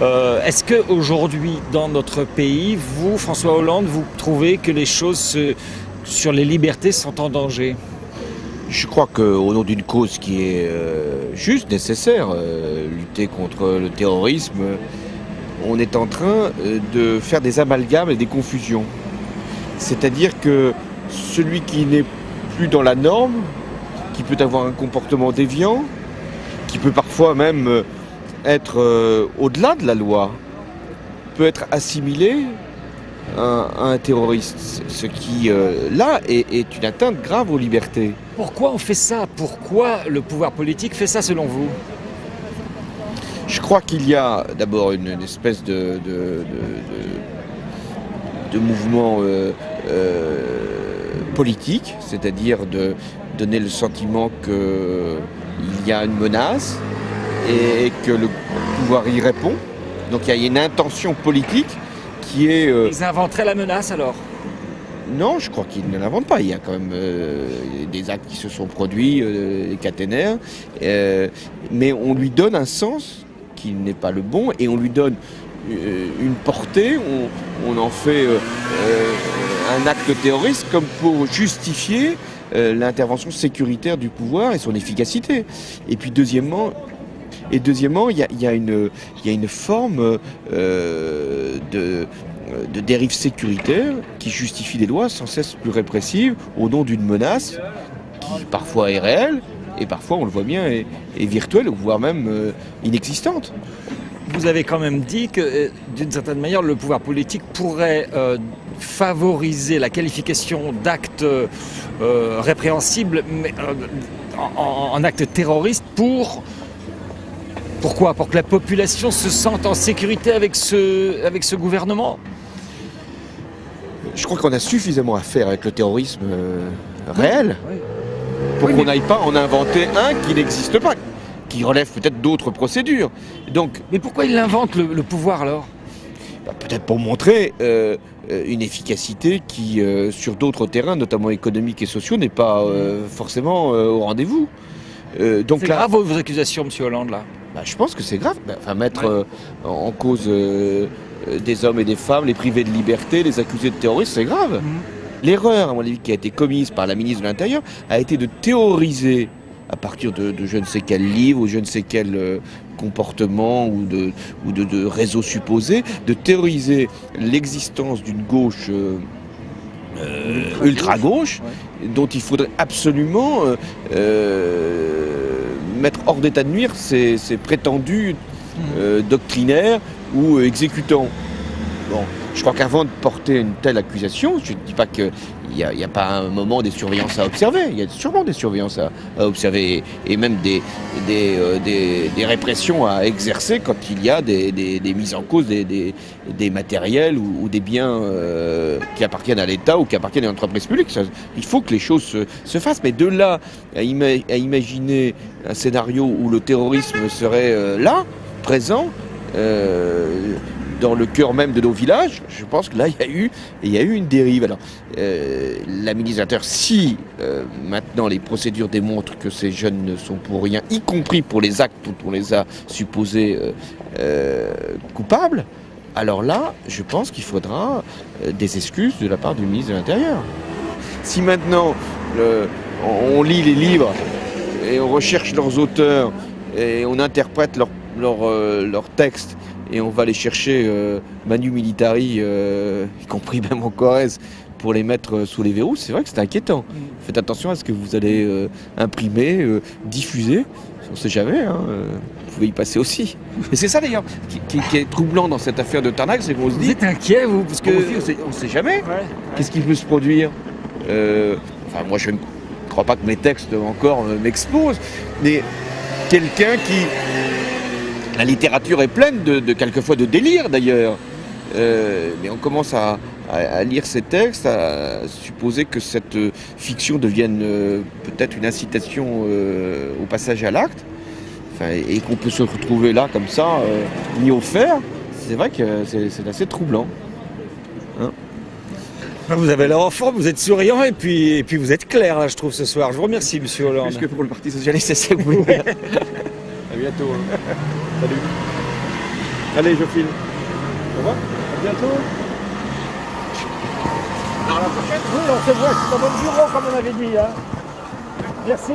Est-ce qu'aujourd'hui, dans notre pays, vous, François Hollande, vous trouvez que les choses sur les libertés sont en danger? Je crois qu'au nom d'une cause qui est juste, nécessaire, lutter contre le terrorisme, on est en train de faire des amalgames et des confusions. C'est-à-dire que celui qui n'est plus dans la norme, qui peut avoir un comportement déviant, qui peut parfois même être au-delà de la loi, peut être assimilé à un terroriste, ce qui, là, est une atteinte grave aux libertés. Pourquoi on fait ça? Pourquoi le pouvoir politique fait ça selon vous? Je crois qu'il y a d'abord une espèce de mouvement politique, c'est-à-dire de donner le sentiment qu'il y a une menace et que le pouvoir y répond. Donc il y a une intention politique qui est... Ils inventeraient la menace alors? Non, je crois qu'ils ne l'inventent pas. Il y a quand même des actes qui se sont produits, les caténaires, mais on lui donne un sens qui n'est pas le bon et on lui donne une portée, on en fait un acte terroriste comme pour justifier l'intervention sécuritaire du pouvoir et son efficacité. Et puis deuxièmement, il y a une forme de dérive sécuritaire qui justifie des lois sans cesse plus répressives au nom d'une menace qui parfois est réelle et parfois, on le voit bien, est virtuelle, voire même inexistante. Vous avez quand même dit que, d'une certaine manière, le pouvoir politique pourrait favoriser la qualification d'actes répréhensibles mais, en actes terroristes pourquoi? Pour que la population se sente en sécurité avec ce gouvernement? Je crois qu'on a suffisamment à faire avec le terrorisme réel pour qu'on n'aille pas en inventer un qui n'existe pas, qui relève peut-être d'autres procédures. Donc, mais pourquoi il invente le pouvoir alors? Peut-être pour montrer une efficacité qui, sur d'autres terrains, notamment économiques et sociaux, n'est pas forcément au rendez-vous. Donc c'est grave vos accusations, M. Hollande, là? Je pense que c'est grave. Mettre en cause des hommes et des femmes, les priver de liberté, les accuser de terrorisme, c'est grave. L'erreur, à mon avis, qui a été commise par la ministre de l'Intérieur, a été de théoriser, à partir de je ne sais quel livre ou je ne sais quel comportement ou de réseau supposé, de théoriser l'existence d'une gauche ultra-gauche, dont il faudrait absolument mettre hors d'état de nuire ces prétendus doctrinaires ou exécutants. Bon, je crois qu'avant de porter une telle accusation, je ne dis pas qu'il n'y a pas un moment des surveillances à observer. Il y a sûrement des surveillances à observer et même des répressions à exercer quand il y a des mises en cause des matériels ou des biens qui appartiennent à l'État ou qui appartiennent à une entreprise publique. Il faut que les choses se fassent. Mais de là à imaginer un scénario où le terrorisme serait là, présent, dans le cœur même de nos villages, je pense que là, il y a eu une dérive. Alors, la ministre de l'Intérieur, si maintenant les procédures démontrent que ces jeunes ne sont pour rien, y compris pour les actes dont on les a supposés coupables, alors là, je pense qu'il faudra des excuses de la part du ministre de l'Intérieur. Si maintenant, on lit les livres et on recherche leurs auteurs et on interprète leurs textes, et on va les chercher manu militari, y compris même en Corrèze, pour les mettre sous les verrous, c'est vrai que c'est inquiétant. Faites attention à ce que vous allez imprimer, diffuser, on ne sait jamais, vous pouvez y passer aussi. Et c'est ça d'ailleurs qui est troublant dans cette affaire de Tarnac, c'est qu'on se dit... Vous êtes inquiet, vous? Parce que... On ne sait jamais. Qu'est-ce qui peut se produire? Moi je ne crois pas que mes textes encore m'exposent, mais quelqu'un qui... La littérature est pleine quelquefois de délire d'ailleurs, mais on commence à lire ces textes, à supposer que cette fiction devienne peut-être une incitation au passage à l'acte, et qu'on peut se retrouver là comme ça, mis au fer. C'est vrai que c'est assez troublant. Vous avez l'air en forme, vous êtes souriant et puis vous êtes clair là, je trouve, ce soir. Je vous remercie, M. Hollande. Plus que pour le Parti Socialiste, c'est ça que vous voulez. À bientôt. Salut. Allez, je file. Au revoir. À bientôt. À la prochaine. Oui, on se voit, c'est dans votre bureau, comme on avait dit. Hein. Merci.